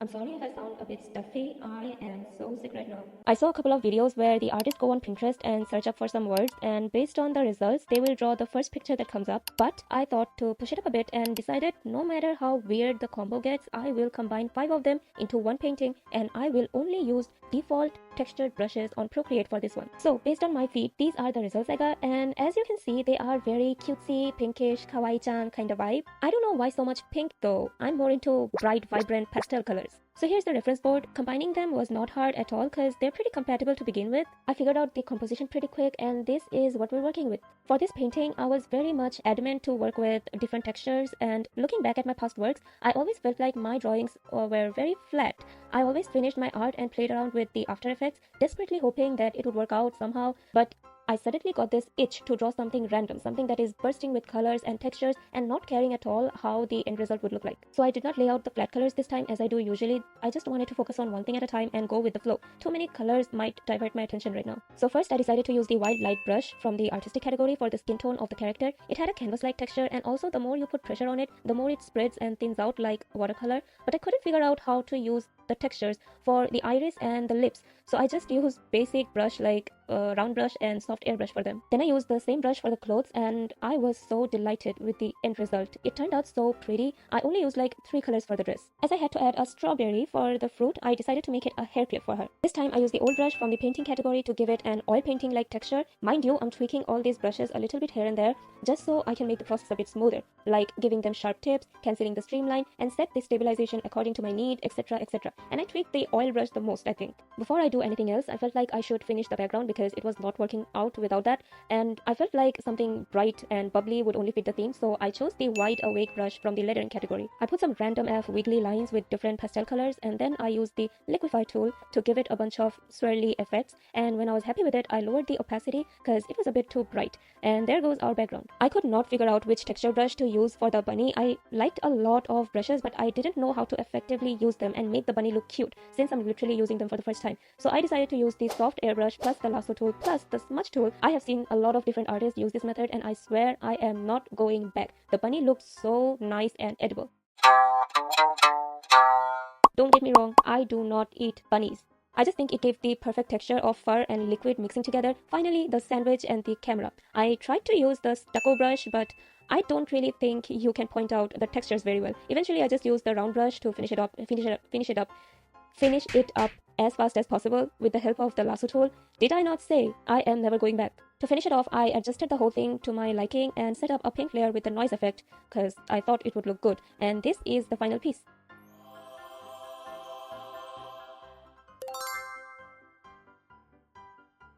I'm sorry if I sound a bit stuffy. I am so sick right now. I saw a couple of videos where the artists go on Pinterest and search up for some words, and based on the results, they will draw the first picture that comes up. But I thought to push it up a bit and decided no matter how weird the combo gets, I will combine 5 of them into one painting, and I will only use default textured brushes on Procreate for this one. So based on my feed, these are the results I got, and as you can see, they are very cutesy, pinkish, kawaii-chan kind of vibe. I don't know why so much pink though. I'm more into bright, vibrant pastel colors. So here's the reference board. Combining them was not hard at all because they're pretty compatible to begin with. I figured out the composition pretty quick, and this is what we're working with. For this painting, I was very much adamant to work with different textures, and looking back at my past works, I always felt like my drawings were very flat. I always finished my art and played around with the After Effects, desperately hoping that it would work out somehow, but I suddenly got this itch to draw something random, something that is bursting with colors and textures and not caring at all how the end result would look like. So I did not lay out the flat colors this time as I do usually. I just wanted to focus on one thing at a time and go with the flow. Too many colors might divert my attention right now. So first I decided to use the Wild Light brush from the artistic category for the skin tone of the character. It had a canvas-like texture, and also the more you put pressure on it, the more it spreads and thins out like watercolor. But I couldn't figure out how to use the textures for the iris and the lips, so I just used basic brush like round brush and soft airbrush for them. Then I used the same brush for the clothes, and I was so delighted with the end result. It turned out so pretty. I only used like 3 colors for the dress. As I had to add a strawberry for the fruit, I decided to make it a hair clip for her. This time I used the old brush from the painting category to give it an oil painting like texture. Mind you, I'm tweaking all these brushes a little bit here and there just so I can make the process a bit smoother, like giving them sharp tips, cancelling the streamline, and set the stabilization according to my need, etc, etc. And I tweaked the oil brush the most, I think. Before I do anything else, I felt like I should finish the background because it was not working out without that, and I felt like something bright and bubbly would only fit the theme, so I chose the Wide Awake brush from the lettering category. I put some random wiggly lines with different pastel colors, and then I used the Liquify tool to give it a bunch of swirly effects, and when I was happy with it, I lowered the opacity because it was a bit too bright. And there goes our background. I could not figure out which texture brush to use for the bunny. I liked a lot of brushes, but I didn't know how to effectively use them and make the bunny look cute since I'm literally using them for the first time. So I decided to use the soft airbrush plus the lasso tool plus the smudge tool. I have seen a lot of different artists use this method, and I swear I am not going back. The bunny looked so nice and edible. Don't get me wrong, I do not eat bunnies. I just think it gave the perfect texture of fur and liquid mixing together. Finally, the sandwich and the camera. I tried to use the stucco brush, but I don't really think you can point out the textures very well. Eventually, I just used the round brush to finish it up as fast as possible with the help of the lasso tool. Did I not say I am never going back? To finish it off, I adjusted the whole thing to my liking and set up a pink layer with the noise effect because I thought it would look good. And this is the final piece.